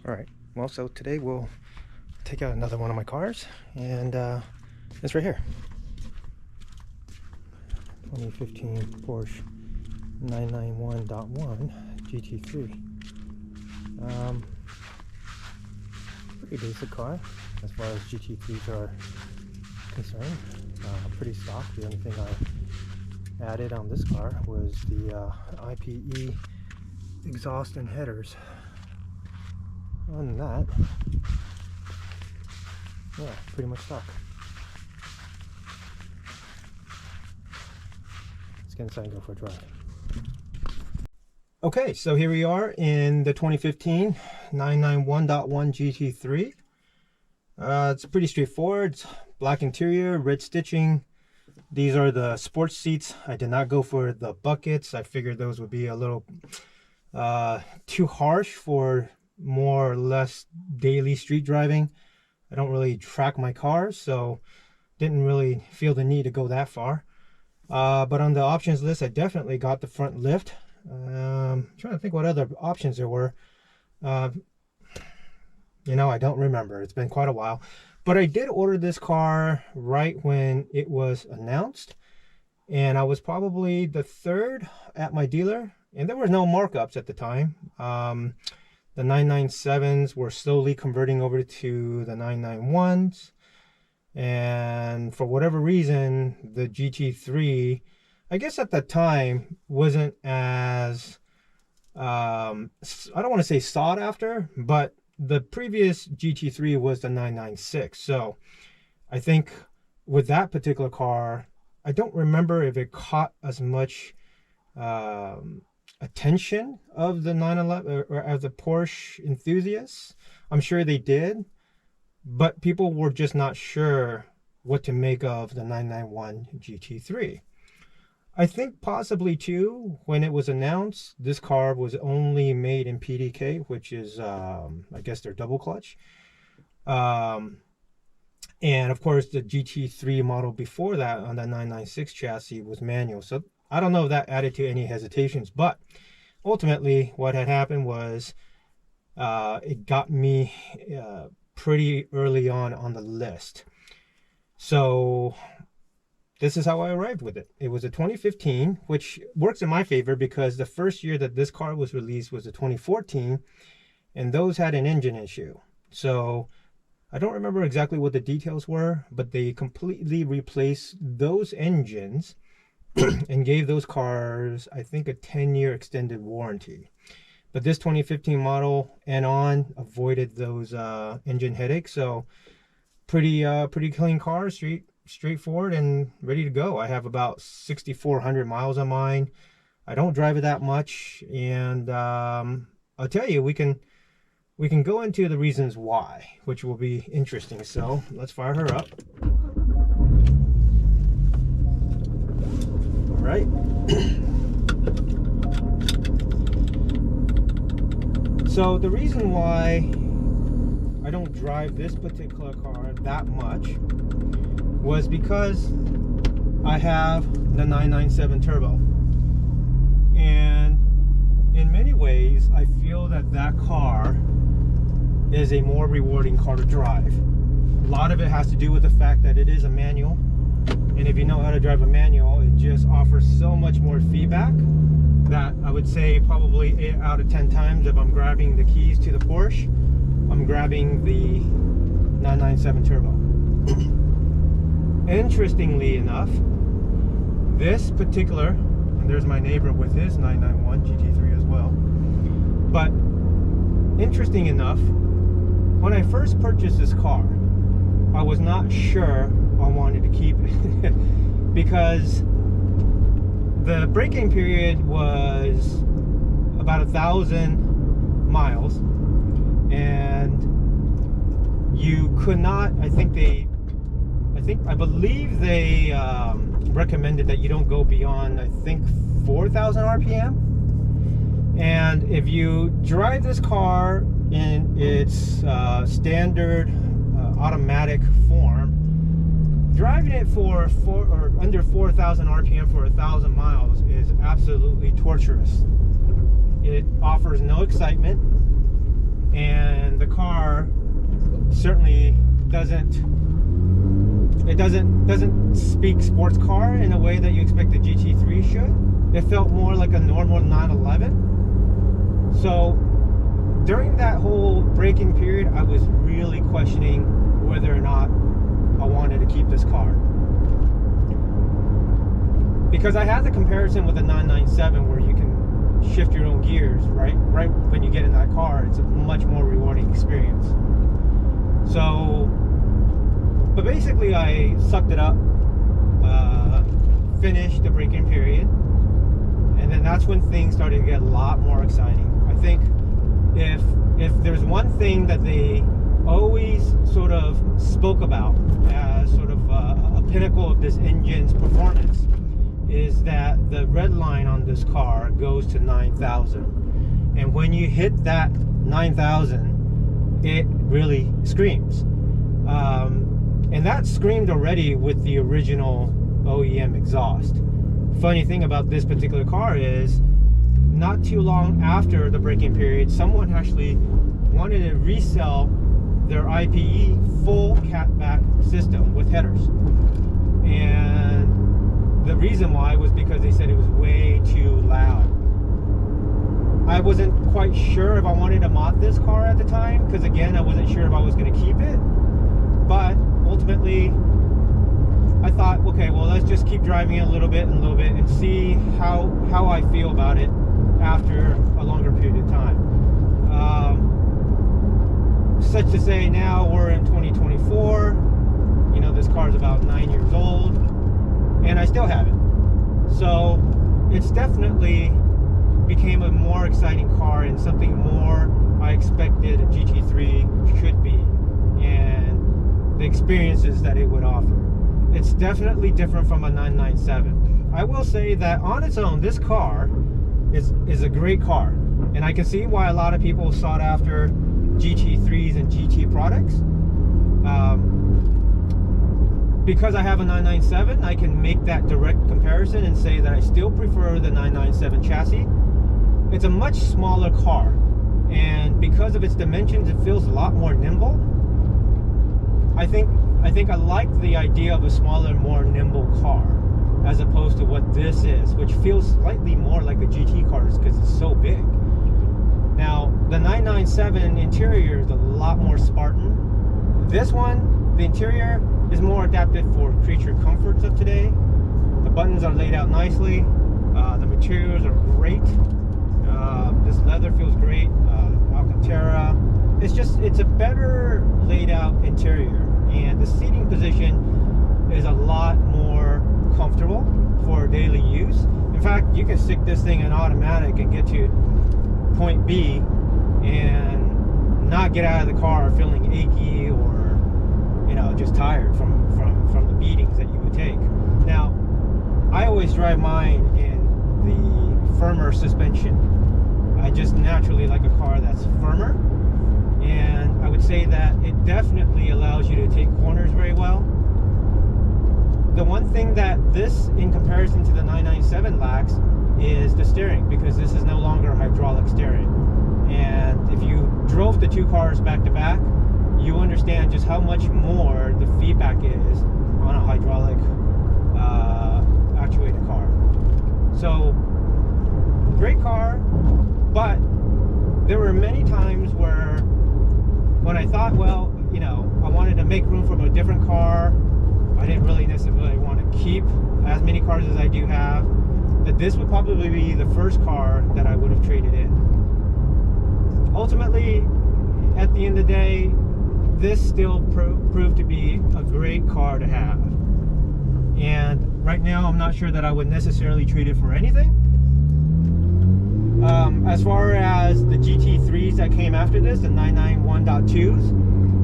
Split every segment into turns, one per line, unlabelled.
Alright, well, so today we'll take out another one of my cars, and it's right here. 2015 Porsche 991.1 GT3. Pretty basic car as far as GT3s are concerned. Pretty stock. The only thing I added on this car was the IPE exhaust and headers. Other than that, yeah, pretty much stock. Let's get inside and go for a drive. Okay, so here we are in the 2015 991.1 GT3. It's pretty straightforward. It's black interior, red stitching. These are the sports seats. I did not go for the buckets. I figured those would be a little too harsh for more or less daily street driving. I don't really track my cars, so didn't really feel the need to go that far. But on the options list, I definitely got the front lift. Trying to think what other options there were. You know, I don't remember. It's been quite a while. But I did order this car right when it was announced, and I was probably the third at my dealer, and there were no markups at the time. The 997s were slowly converting over to the 991s, and for whatever reason, the GT3, I guess at the time, wasn't as, I don't want to say sought after, but the previous GT3 was the 996. So I think with that particular car, I don't remember if it caught as much attention of the 911 or of the Porsche enthusiasts. I'm sure they did, but people were just not sure what to make of the 991 GT3. I think possibly too, when it was announced, this car was only made in PDK, which is I guess their double clutch, and of course the GT3 model before that on the 996 chassis was manual. So I don't know if that added to any hesitations, but ultimately what had happened was it got me pretty early on the list. So this is how I arrived with it. It was a 2015, which works in my favor because the first year that this car was released was a 2014, and those had an engine issue. So I don't remember exactly what the details were, but they completely replaced those engines and gave those cars, I think, a 10-year extended warranty. But this 2015 model and on avoided those engine headaches. So pretty clean car, straightforward and ready to go. I have about 6,400 miles on mine. I don't drive it that much, and I'll tell you, we can go into the reasons why, which will be interesting. So let's fire her up. All right. So the reason why I don't drive this particular car that much was because I have the 997 turbo, and in many ways I feel that that car is a more rewarding car to drive. A lot of it has to do with the fact that it is a manual, and if you know how to drive a manual, it just offers so much more feedback that I would say probably 8 out of 10 times if I'm grabbing the keys to the Porsche, I'm grabbing the 997 turbo. Interestingly enough, this particular, and there's my neighbor with his 991 GT3 as well, but interesting enough, when I first purchased this car, I was not sure I wanted to keep it because the break-in period was about 1,000 miles, and you could not, I believe they recommended that you don't go beyond, I think, 4,000 RPM. And if you drive this car in its standard automatic form, driving it for under 4,000 RPM for 1,000 miles is absolutely torturous. It offers no excitement. and the car certainly doesn't speak sports car in a way that you expect the GT3 should. It felt more like a normal 911. So during that whole break-in period, I was really questioning whether or not I wanted to keep this car, because I had the comparison with the 997 where you can shift your own gears right when you get in that car. It's a much more rewarding experience. So, but basically I sucked it up, finished the break-in period, and then that's when things started to get a lot more exciting. I think if there's one thing that they always sort of spoke about as sort of a pinnacle of this engine's performance, is that the red line on this car goes to 9,000, and when you hit that 9,000, it really screams, and that screamed already with the original OEM exhaust. Funny thing about this particular car is, not too long after the break-in period, someone actually wanted to resell their IPE full catback system with headers, and the reason why was because they said it was way too loud. I wasn't quite sure if I wanted to mod this car at the time, because again, I wasn't sure if I was going to keep it. But ultimately, I thought, okay, well, let's just keep driving it a little bit and see how I feel about it after a longer period of time. Such to say, now we're in 2024. You know, this car is about 9 years old, and I still have it. So it's definitely became a more exciting car and something more I expected a GT3 should be, and the experiences that it would offer. It's definitely different from a 997. I will say that on its own, this car is a great car, and I can see why a lot of people sought after GT3s and GT products. Because I have a 997, I can make that direct comparison and say that I still prefer the 997 chassis. It's a much smaller car, and because of its dimensions, it feels a lot more nimble. I think I like the idea of a smaller, more nimble car, as opposed to what this is, which feels slightly more like a GT car because it's so big. Now, the 997 interior is a lot more Spartan. This one, the interior is more adapted for creature comforts of today. The buttons are laid out nicely. The materials are great. This leather feels great. Alcantara. It's a better laid out interior, and the seating position is a lot more comfortable for daily use. In fact, you can stick this thing in automatic and get to point B and not get out of the car feeling achy or, you know, just tired from the beatings that you would take. Now, I always drive mine in the firmer suspension. I just naturally like a car that's firmer, and I would say that it definitely allows you to take corners very well. The one thing that this, in comparison to the 997, lacks is the steering, because this is no longer hydraulic steering. And if you drove the two cars back to back, you understand just how much more the feedback is on a hydraulic actuated car. So, great car, but there were many times where when I thought, well, you know, I wanted to make room for a different car, I didn't really necessarily want to keep as many cars as I do have, that this would probably be the first car that I would have traded in. Ultimately, at the end of the day, this still proved to be a great car to have. And right now, I'm not sure that I would necessarily trade it for anything. As far as the GT3s that came after this, the 991.2s,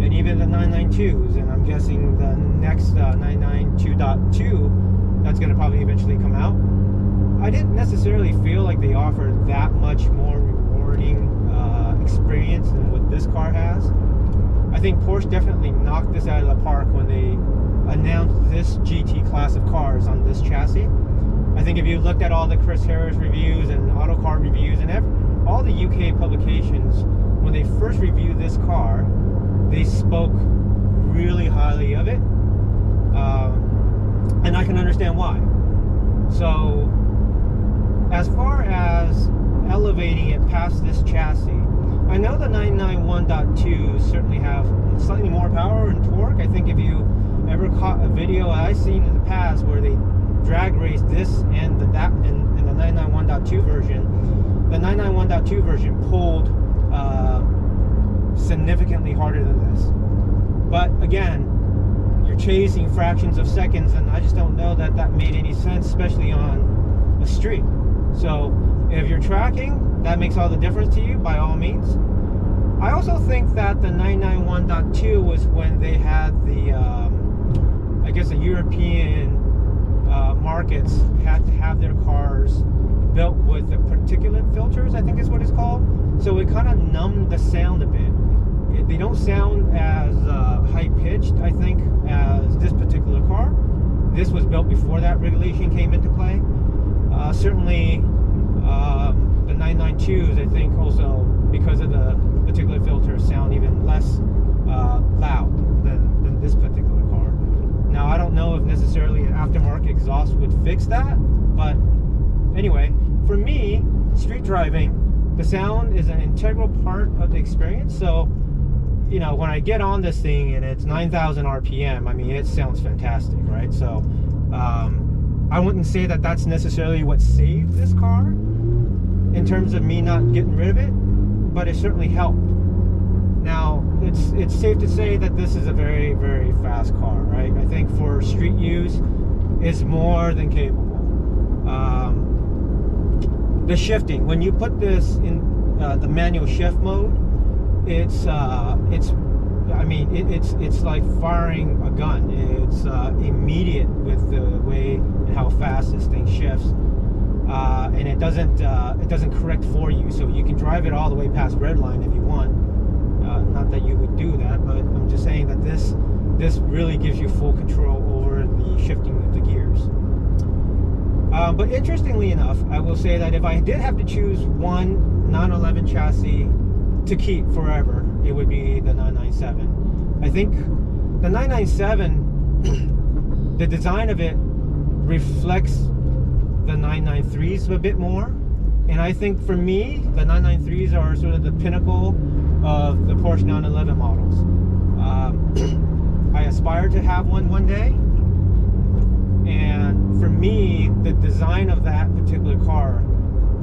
and even the 992s, and I'm guessing the next 992.2 that's going to probably eventually come out, I didn't necessarily feel like they offered that much more rewarding experience than what this car has. I think Porsche definitely knocked this out of the park when they announced this GT class of cars on this chassis. I think if you looked at all the Chris Harris reviews and Autocar reviews and all the UK publications, when they first first reviewed this car, they spoke really highly of it, and I can understand why. So as far as elevating it past this chassis, I know the 991.2 certainly have slightly more power and torque. I think if you ever caught a video I've seen in the past where they drag raced this and the 991.2 version, the 991.2 version pulled significantly harder than this. But again, you're chasing fractions of seconds, and I just don't know that that made any sense, especially on a street. So if you're tracking, that makes all the difference to you, by all means. I also think that the 991.2 was when they had the, I guess the European markets had to have their cars built with the particulate filters, I think is what it's called. So it kind of numbed the sound a bit. They don't sound as high-pitched, I think, as this particular car. This was built before that regulation came into play. Certainly, the 992s, I think, also because of the particulate filters, sound even less loud than this particular car. Now, I don't know if necessarily an aftermarket exhaust would fix that, but anyway, for me, street driving, the sound is an integral part of the experience. So, you know, when I get on this thing and it's 9,000 RPM, I mean, it sounds fantastic, right? So, I wouldn't say that that's necessarily what saved this car in terms of me not getting rid of it, but it certainly helped. Now, it's safe to say that this is a very, very fast car, right? I think for street use, it's more than capable. The shifting, when you put this in the manual shift mode, it's like firing a gun. It's immediate with the way and how fast this thing shifts, and it doesn't correct for you, so you can drive it all the way past red line if you want. Not that you would do that, but I'm just saying that this really gives you full control over the shifting of the gears. But interestingly enough, I will say that if I did have to choose one 911 chassis to keep forever, it would be the 997. I think the 997, the design of it reflects the 993s a bit more, and I think for me, the 993s are sort of the pinnacle of the Porsche 911 models. I aspire to have one day, and for me, the design of that particular car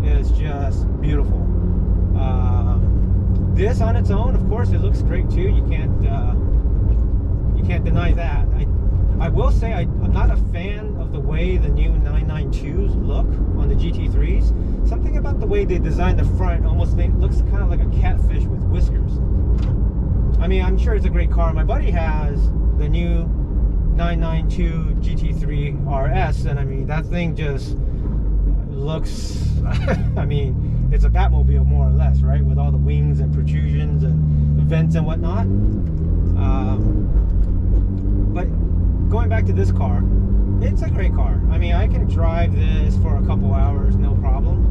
is just beautiful. This on its own, of course, it looks great too. You can't deny that. I will say I'm not a fan of the way the new 992s look on the GT3s. Something about the way they designed the front almost looks kind of like a catfish with whiskers. I mean, I'm sure it's a great car. My buddy has the new 992 GT3 RS, and I mean, that thing just looks, I mean, it's a Batmobile more or less, right? With all the wings and protrusions and vents and whatnot. But going back to this car, it's a great car. I mean, I can drive this for a couple hours, no problem.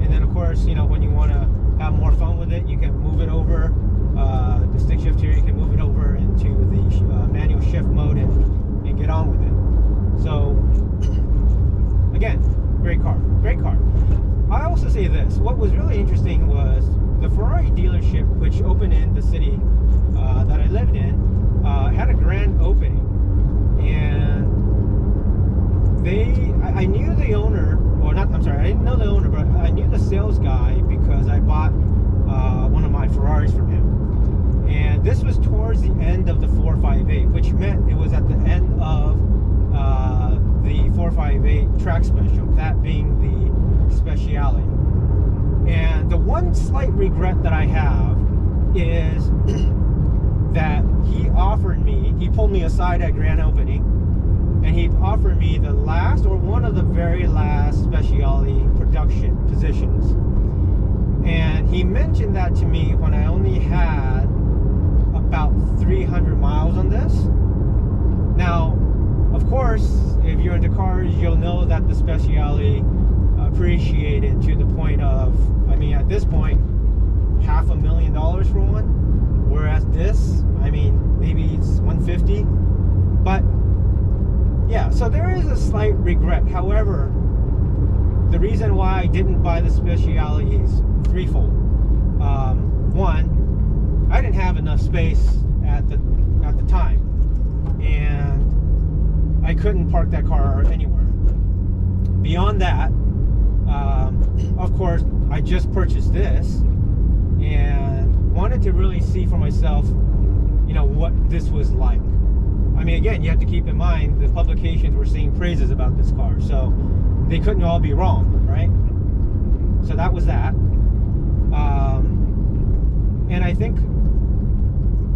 And then, of course, you know, when you want to have more fun with it, you can move it over. The stick shift here, you can move it over into the manual shift mode and get on with it. So, again, great car, great car. I also say this, what was really interesting was the Ferrari dealership, which opened in the city that I lived in, had a grand opening, and I knew the owner, or not, I'm sorry, I didn't know the owner, but I knew the sales guy because I bought one of my Ferraris from him. And this was towards the end of the 458, which meant it was at the end of the 458 track special, that being the Speciale. And the one slight regret that I have is that he pulled me aside at grand opening, and he offered me the last, or one of the very last Speciale production positions. And he mentioned that to me when I only had about 300 miles on this. Now, of course, if you're into cars, you'll know that the Speciale appreciated to the point of, I mean, at this point, $500,000 for one, whereas this, I mean, maybe it's $150. But yeah, so there is a slight regret. However, the reason why I didn't buy the Speciale is threefold. One, I didn't have enough space at the time, and I couldn't park that car anywhere. Beyond that, of course, I just purchased this and wanted to really see for myself, you know, what this was like. I mean, again, you have to keep in mind the publications were saying praises about this car, so they couldn't all be wrong, right? So that was that. And I think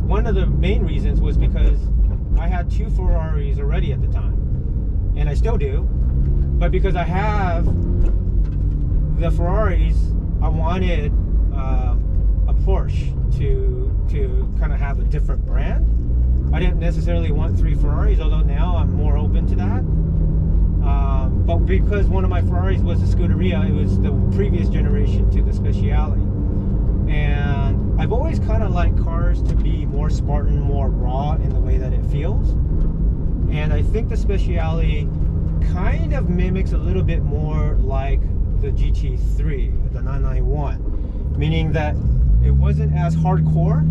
one of the main reasons was because I had 2 Ferraris already at the time, and I still do. But because I have the Ferraris, I wanted a Porsche to kind of have a different brand. I didn't necessarily want 3 Ferraris, although now I'm more open to that. But because one of my Ferraris was a Scuderia, it was the previous generation to the Speciale. And I've always kind of liked cars to be more Spartan, more raw in the way that it feels. And I think the Speciale kind of mimics a little bit more like the GT3, the 991, meaning that it wasn't as hardcore.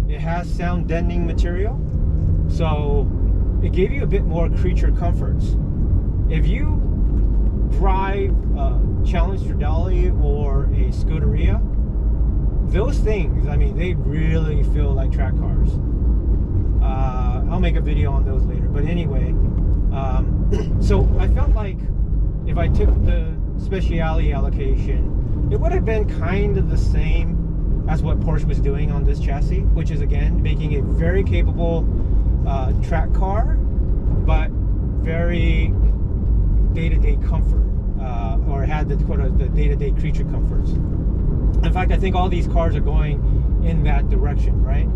It has sound deadening material, so it gave you a bit more creature comforts. If you drive a Challenge Stradale or a Scuderia, those things, I mean, they really feel like track cars. I'll make a video on those later, but anyway, so I felt like if I took the Speciale allocation, it would have been kind of the same as what Porsche was doing on this chassis, which is again making a very capable track car, but very day-to-day comfort, or had the day-to-day creature comforts. In fact, I think all these cars are going in that direction, right?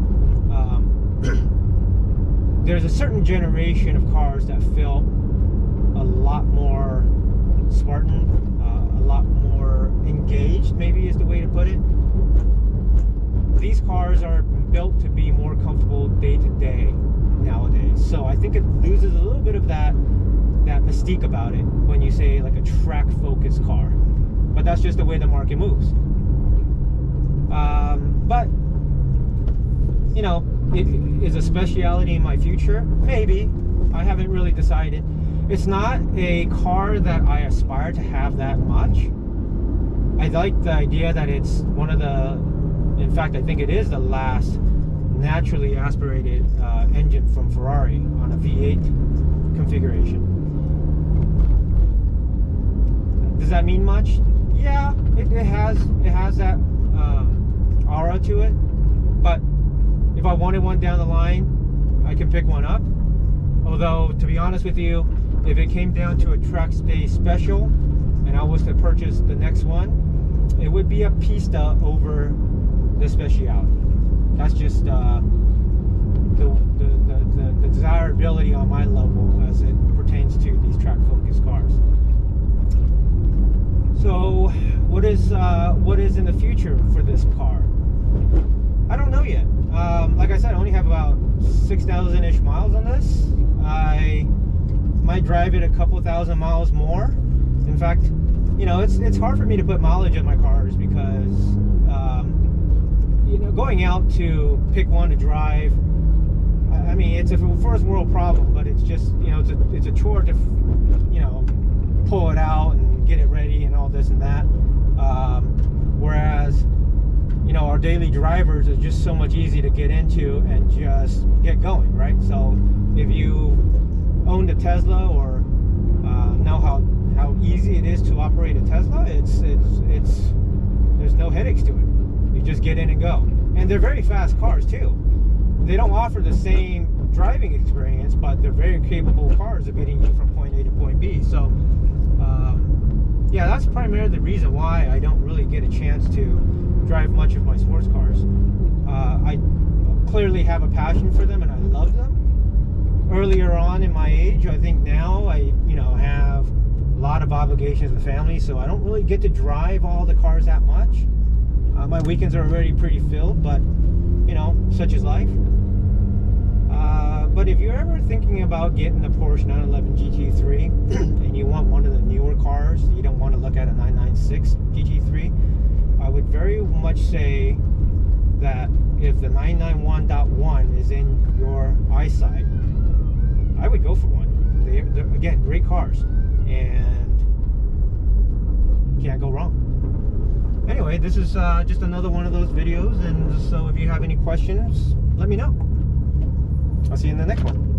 There's a certain generation of cars that feel a lot more Spartan, a lot more engaged, maybe is the way to put it. These cars are built to be more comfortable day to day nowadays. So I think it loses a little bit of that mystique about it when you say like a track focused car. But that's just the way the market moves. But you know, it is a speciality in my future? Maybe. I haven't really decided. It's not a car that I aspire to have that much. I like the idea that it's one of the, in fact, I think it is the last naturally aspirated engine from Ferrari on a V8 configuration. Does that mean much? Yeah, it has that aura to it. But if I wanted one down the line, I can pick one up. Although, to be honest with you, if it came down to a track day special and I was to purchase the next one, it would be a Pista over the Speciale. That's just the desirability on my level as it pertains to these track focused cars. So what is in the future for this car? I don't know yet. Like I said, I only have about 6,000-ish miles on this. I might drive it a couple thousand miles more. In fact, you know, it's hard for me to put mileage on my cars because you know, going out to pick one to drive, I mean, it's a first world problem, but it's just, you know, it's a chore to, you know, pull it out and get it ready and all this and that. Whereas, you know, our daily drivers are just so much easy to get into and just get going, right? So if you owned a Tesla or know how easy it is to operate a Tesla, it's there's no headaches to it. You just get in and go. And they're very fast cars too. They don't offer the same driving experience, but they're very capable cars of getting you from point A to point B. So yeah, that's primarily the reason why I don't really get a chance to drive much of my sports cars. I clearly have a passion for them and I love them. Earlier on in my age, I think now I, you know, have a lot of obligations with family, so I don't really get to drive all the cars that much. My weekends are already pretty filled, but you know, such is life. But if you're ever thinking about getting a Porsche 911 GT3 and you want one of the newer cars, you don't want to look at a 996 GT3, I would very much say that if the 991.1 is in your eyesight, I would go for one. They're again, great cars, and can't go wrong. Anyway, this is just another one of those videos, and so if you have any questions, let me know. I'll see you in the next one.